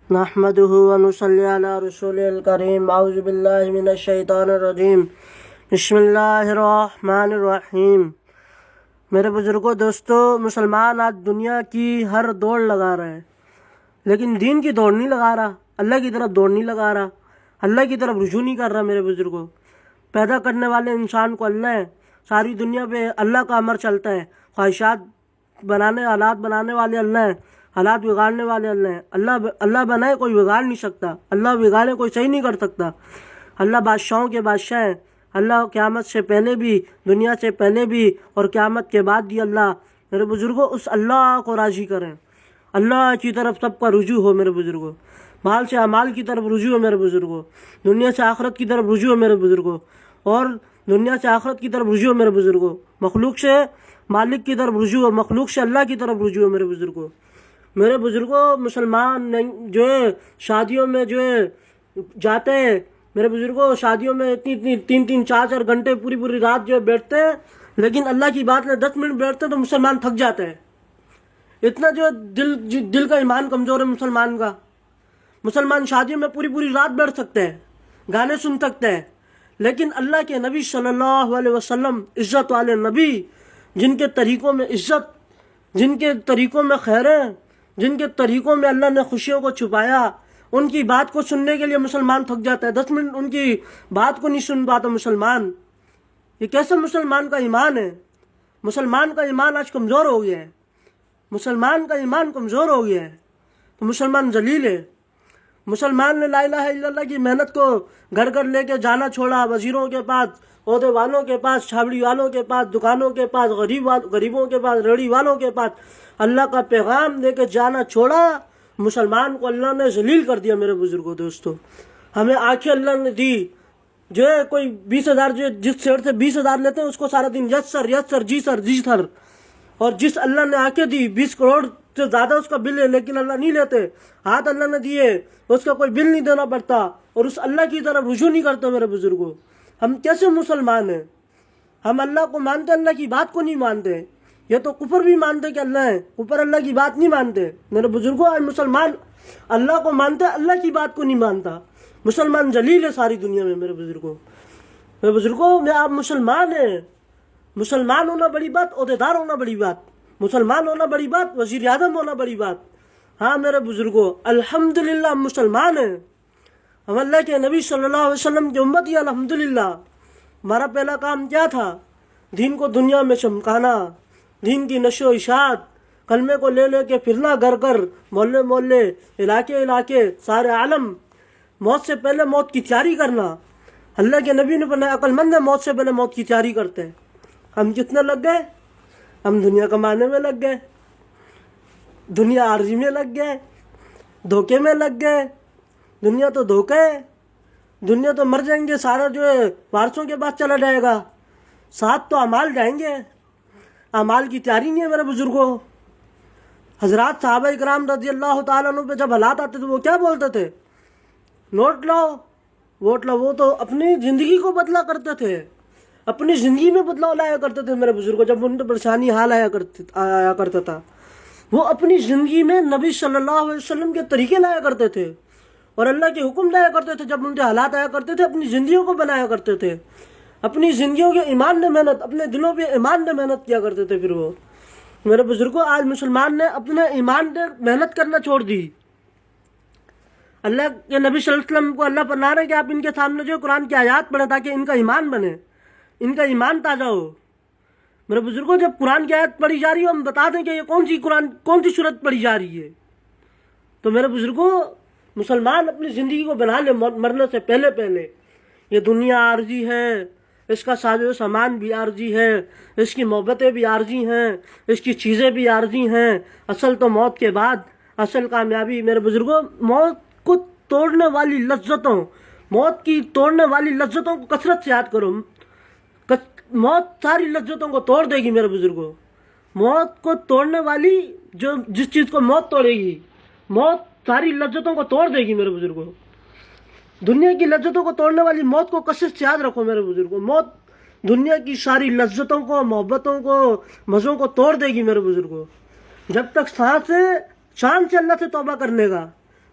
نحمده ونصلي على رسوله الكريم اعوذ باللہ من الشیطان الرجیم بسم اللہ الرحمن الرحیم۔ میرے بزرگوں، دوستو، مسلمان آج دنیا کی ہر دوڑ لگا رہا ہے، لیکن دین کی دوڑ نہیں لگا رہا، اللہ کی طرف دوڑ نہیں لگا رہا، اللہ کی طرف رجوع نہیں کر رہا۔ میرے بزرگوں، پیدا کرنے والے انسان کو اللہ ہے، ساری دنیا پہ اللہ کا امر چلتا ہے، خواہشات بنانے، حالات بنانے والے اللہ ہیں، حالات بگاڑنے والے اللہ ہیں۔ اللہ بنائے کوئی بگاڑ نہیں سکتا، اللہ بگاڑے کوئی صحیح نہیں کر سکتا۔ اللہ بادشاہوں کے بادشاہ ہیں، اللہ قیامت سے پہلے بھی، دنیا سے پہلے بھی اور قیامت کے بعد بھی اللہ۔ میرے بزرگوں، اس اللہ کو راضی کریں، اللہ کی طرف سب کا رجوع ہو۔ میرے بزرگوں، مال سے اعمال کی طرف رجوع ہو۔ میرے بزرگوں، دنیا سے آخرت کی طرف رجوع ہو۔ میرے بزرگوں، اور دنیا سے آخرت کی طرف رجوع ہو۔ میرے بزرگوں، مخلوق سے مالک کی طرف رجوع ہو، مخلوق سے اللہ کی طرف رجوع ہو۔ میرے بزرگوں، مسلمان جو ہے شادیوں میں جو ہے جاتے ہیں، میرے بزرگوں، شادیوں میں اتنی 3 4 گھنٹے پوری رات جو ہے بیٹھتے ہیں، لیکن اللہ کی بات میں 10 منٹ بیٹھتے ہیں تو مسلمان تھک جاتے ہیں۔ اتنا جو ہے دل کا ایمان کمزور ہے مسلمان کا۔ مسلمان شادیوں میں پوری رات بیٹھ سکتے ہیں، گانے سن سکتے ہیں، لیکن اللہ کے نبی صلی اللہ علیہ وسلم، عزت والے نبی، جن کے طریقوں میں عزت، جن کے طریقوں میں خیریں، جن کے طریقوں میں اللہ نے خوشیوں کو چھپایا، ان کی بات کو سننے کے لیے مسلمان تھک جاتا ہے۔ 10 منٹ ان کی بات کو نہیں سن پاتا مسلمان۔ یہ کیسے مسلمان کا ایمان ہے؟ مسلمان کا ایمان آج کمزور ہو گیا ہے، مسلمان کا ایمان کمزور ہو گیا ہے، تو مسلمان ذلیل ہے۔ مسلمان نے لا الہ الا اللہ کی محنت کو گھر لے کے جانا چھوڑا، وزیروں کے پاس، عہدے والوں کے پاس، چھاوڑی والوں کے پاس، دکانوں کے پاس، غریبوں کے پاس، ریڑھی والوں کے پاس اللہ کا پیغام لے کے جانا چھوڑا۔ مسلمان کو اللہ نے ذلیل کر دیا۔ میرے بزرگوں، دوستو، ہمیں آنکھیں اللہ نے دی، جو ہے کوئی 20,000 جو جس شہر سے 20,000 لیتے ہیں اس کو سارا دن یس سر جی سر، اور جس اللہ نے آنکھیں دی 20 کروڑ سے زیادہ اس کا بل ہے، لیکن اللہ نہیں لیتے۔ ہاتھ اللہ نے دیے، اس کا کوئی بل نہیں دینا پڑتا، اور اس اللہ کی طرف رجوع نہیں کرتے۔ میرے بزرگوں، ہم کیسے مسلمان ہیں؟ ہم اللہ کو مانتے، اللہ کی بات کو نہیں مانتے۔ یہ تو کفر بھی مانتے کہ اللہ ہے، کفر اللہ کی بات نہیں مانتے۔ میرے بزرگوں، آج مسلمان اللہ کو مانتے، اللہ کی بات کو نہیں مانتا۔ مسلمان ذلیل ہے ساری دنیا میں۔ میرے بزرگوں، میں آپ مسلمان ہیں، مسلمان ہونا بڑی بات، عہدیدار ہونا بڑی بات، مسلمان ہونا بڑی بات، وزیر اعظم ہونا بڑی بات۔ ہاں میرے بزرگوں، الحمدللہ ہم مسلمان ہیں، ہم اللہ کے نبی صلی اللہ علیہ وسلم کی امت ہی الحمدللہ۔ ہمارا پہلا کام کیا تھا؟ دین کو دنیا میں چمکانا، دین کی نشر و اشاعت، کلمے کو لے کے پھرنا، گھر محلے علاقے سارے عالم، موت سے پہلے موت کی تیاری کرنا۔ اللہ کے نبی نے فرمایا عقل مند ہے موت سے پہلے موت کی تیاری کرتے ہیں۔ ہم کتنے لگ گئے؟ ہم دنیا کمانے میں لگ گئے، دنیا عارضی میں لگ گئے، دھوکے میں لگ گئے۔ دنیا تو دھوکہ ہے، دنیا تو مر جائیں گے، سارا جو ہے وارثوں کے پاس چلا جائے گا، ساتھ تو اعمال جائیں گے، اعمال کی تیاری نہیں ہے۔ میرے بزرگوں، حضرات صحابہ کرام رضی اللہ تعالیٰ عنہ پہ جب حالات آتے تو وہ کیا بولتے تھے؟ نوٹ لاؤ، ووٹ لاؤ۔ وہ تو اپنی زندگی کو بدلا کرتے تھے، اپنی زندگی میں بدلاؤ لایا کرتے تھے۔ میرے بزرگوں، جب ان کو پریشانی حال آیا کرتا تھا، وہ اپنی زندگی میں نبی صلی اللہ علیہ وسلم کے طریقے لایا کرتے تھے، اور اللہ کے حکم لایا کرتے تھے۔ جب ان کے حالات آیا کرتے تھے، اپنی زندگیوں کو بنایا کرتے تھے، اپنی زندگیوں کے ایمان نے محنت، اپنے دلوں پہ ایمان نے محنت کیا کرتے تھے۔ پھر وہ میرے بزرگوں، آج مسلمان نے اپنے ایمان نے محنت کرنا چھوڑ دی۔ اللہ کے نبی صلی اللہ علیہ وسلم کو اللہ فرما رہے کہ آپ ان کے سامنے جو قرآن کی آیات پڑھیں تاکہ ان کا ایمان بنے، ان کا ایمان تازہ ہو۔ میرے بزرگوں، جب قرآن کی آیت پڑھی جا رہی ہو، ہم بتا دیں کہ یہ کون سی صورت پڑھی جا رہی ہے، تو میرے بزرگوں، مسلمان اپنی زندگی کو بنا لے مرنے سے پہلے۔ یہ دنیا عارضی ہے، اس کا ساز و سامان بھی عارضی ہے، اس کی محبتیں بھی عارضی ہیں، اس کی چیزیں بھی عارضی ہیں۔ اصل تو موت کے بعد اصل کامیابی۔ میرے بزرگوں، موت کو توڑنے والی لذتوں، موت کی توڑنے والی لذتوں کو کثرت سے یاد کرو۔ موت ساری لذتوں کو توڑ دے گی۔ میرے بزرگوں، موت کو توڑنے والی جس چیز کو موت توڑے گی، موت ساری لذتوں کو توڑ دے گی۔ میرے بزرگوں، دنیا کی لذتوں کو توڑنے والی موت کو کثرت سے یاد رکھو۔ میرے بزرگوں، موت دنیا کی ساری لذتوں کو، محبتوں کو، مزوں کو توڑ دے گی۔ میرے بزرگوں، جب تک سانس سے اللہ سے توبہ کرنے کا،